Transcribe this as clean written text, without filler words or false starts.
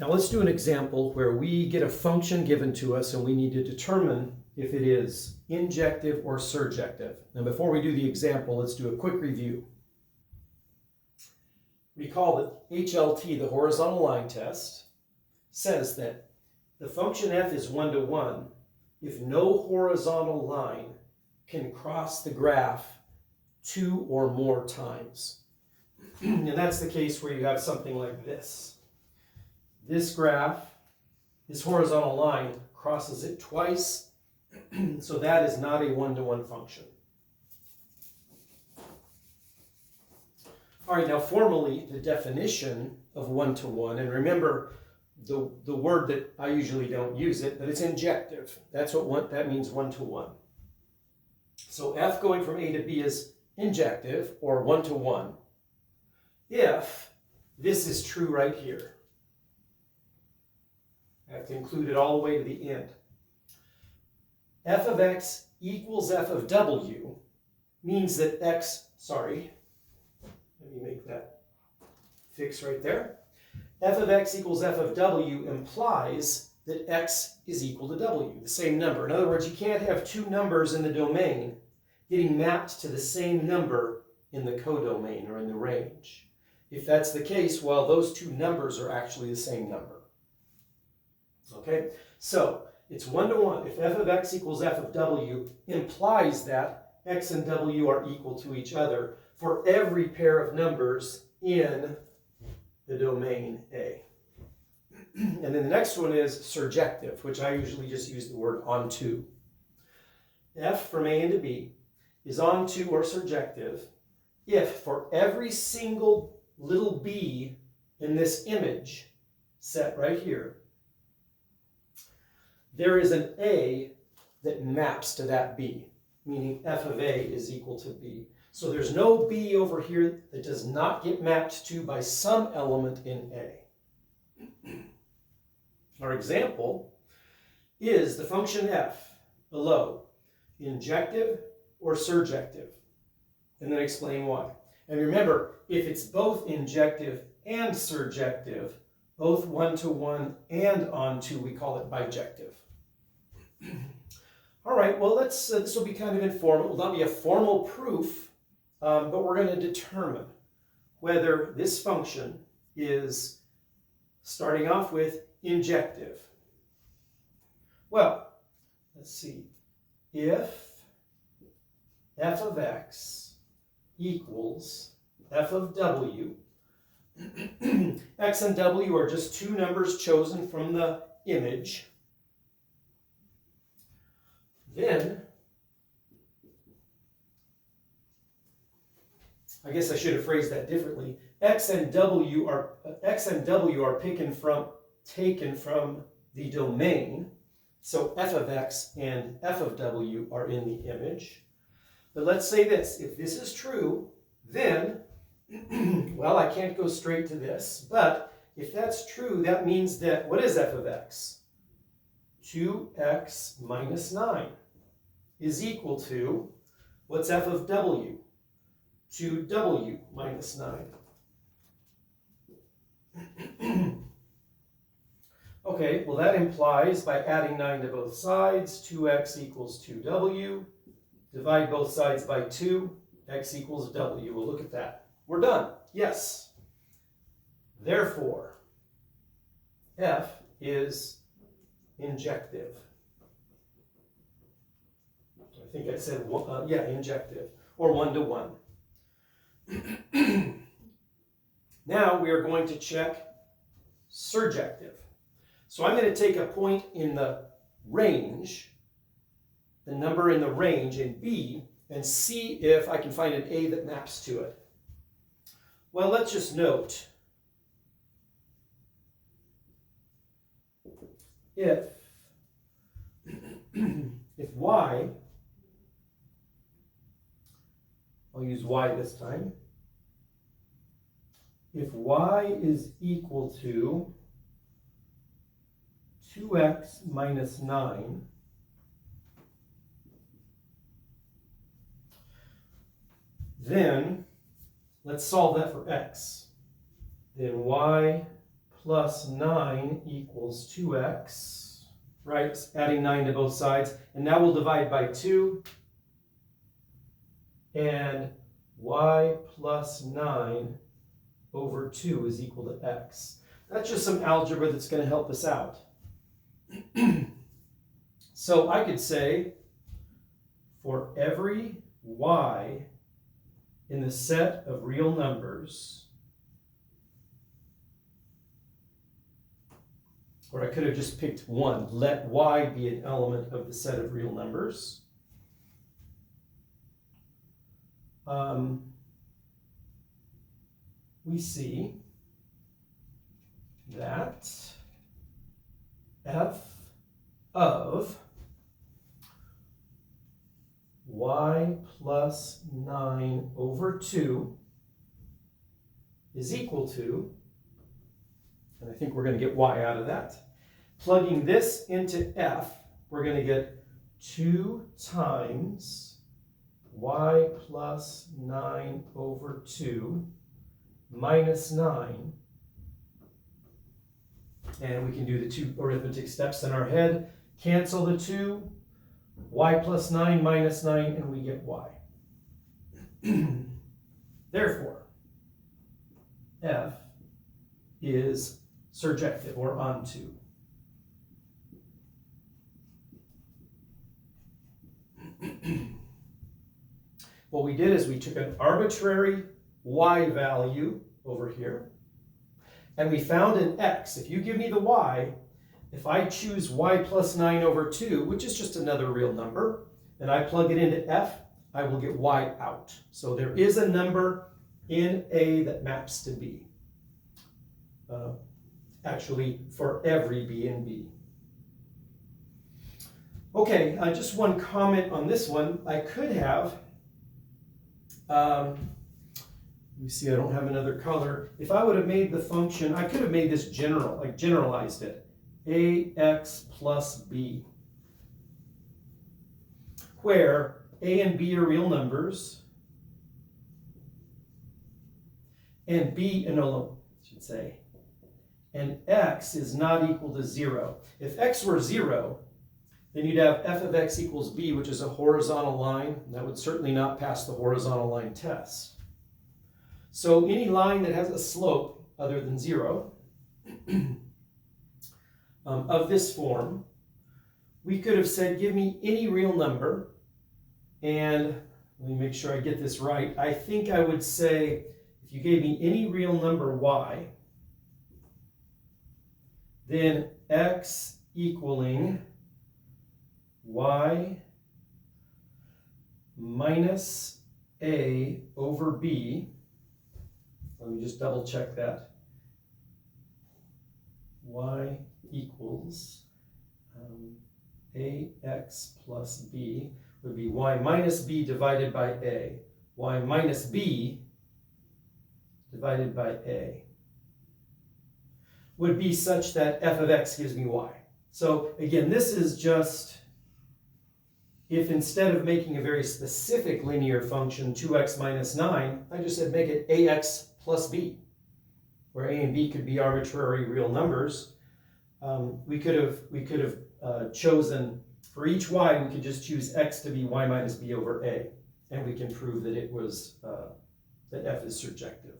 Now let's do an example where we get a function given to us and we need to determine if it is injective or surjective. And before we do the example, let's do a quick review. Recall that HLT, the horizontal line test, says that the function f is 1 to 1 if no horizontal line can cross the graph 2 or more times. And that's the case where you have something like this. This graph, this horizontal line crosses it twice, so that is not a 1-to-1 function. All right, now formally, the definition of 1-to-1, and remember the word that I usually don't use it, but it's injective. That's what that means, 1-to-1. So f going from A to B is injective, or 1-to-1, if this is true right here. I have to include it all the way to the end. F of x equals f of w means that x, let me make that fix right there. F of x equals f of w implies that x is equal to w, the same number. In other words, you can't have two numbers in the domain getting mapped to the same number in the codomain or in the range. If that's the case, well, those two numbers are actually the same number. Okay, so it's 1-to-1. If f of x equals f of w implies that x and w are equal to each other for every pair of numbers in the domain A. And then the next one is surjective, which I usually just use the word onto. F from A into B is onto or surjective if for every single little b in this image set right here, there is an A that maps to that B, meaning f of A is equal to B. So there's no B over here that does not get mapped to by some element in A. Our example is the function f below, injective or surjective, and then explain why. And remember, if it's both injective and surjective, both 1-to-1 and onto, we call it bijective. All right, well, this will be kind of informal. It will not be a formal proof, but we're going to determine whether this function is starting off with injective. Well, let's see. If f of x equals f of w, x and w are just two numbers chosen from the image, then I guess I should have phrased that differently. X and W are taken from the domain. So f of x and f of w are in the image. But let's say this. If this is true, then, well, I can't go straight to this. But if that's true, that means that, what is f of x? 2x minus 9 is equal to, what's f of w? 2w minus 9. Okay, well that implies by adding 9 to both sides, 2x equals 2w. Divide both sides by 2, x equals w. We'll look at that. We're done. Yes. Therefore, f is injective. I think I said, injective, or 1-to-1. Now we are going to check surjective. So I'm going to take a point in the range, the number in the range in B, and see if I can find an A that maps to it. Well, let's just note, if y, I'll use y this time, if y is equal to 2x minus 9, then let's solve that for x. Then y plus 9 equals 2x, right? Adding 9 to both sides. And now we'll divide by 2. And y plus 9 over 2 is equal to x. That's just some algebra that's going to help us out. So I could say, for every y in the set of real numbers, or I could have just picked one, let y be an element of the set of real numbers. We see that f of y plus 9 over 2 is equal to, and I think we're going to get y out of that. Plugging this into f, we're going to get 2 times y plus 9 over 2 minus 9. And we can do the 2 arithmetic steps in our head. Cancel the 2. Y plus 9 minus 9, and we get y. Therefore, f is surjective, or onto. What we did is we took an arbitrary y value over here, and we found an x. If you give me the y, if I choose y plus 9 over 2, which is just another real number, and I plug it into f, I will get y out. So there is a number in A that maps to B. Actually, for every B in B. Okay, just one comment on this one. I could have, let me see, I don't have another color. If I would have made the function, I could have made this general, like generalized it. ax plus b, where a and b are real numbers, and b, no, I should say, and x is not equal to 0. If x were 0, then you'd have f of x equals b, which is a horizontal line. That would certainly not pass the horizontal line test. So any line that has a slope other than 0 of this form, we could have said, give me any real number, and let me make sure I get this right. I think I would say, if you gave me any real number y, then x equaling y minus a over b, let me just double check that, y equals ax plus b would be y minus b divided by a, y minus b divided by a would be such that f of x gives me y. So again, this is just if instead of making a very specific linear function 2x minus 9, I just said make it ax plus b, where a and b could be arbitrary real numbers. We could have chosen for each y, we could just choose x to be y minus b over a, and we can prove that it was that f is surjective.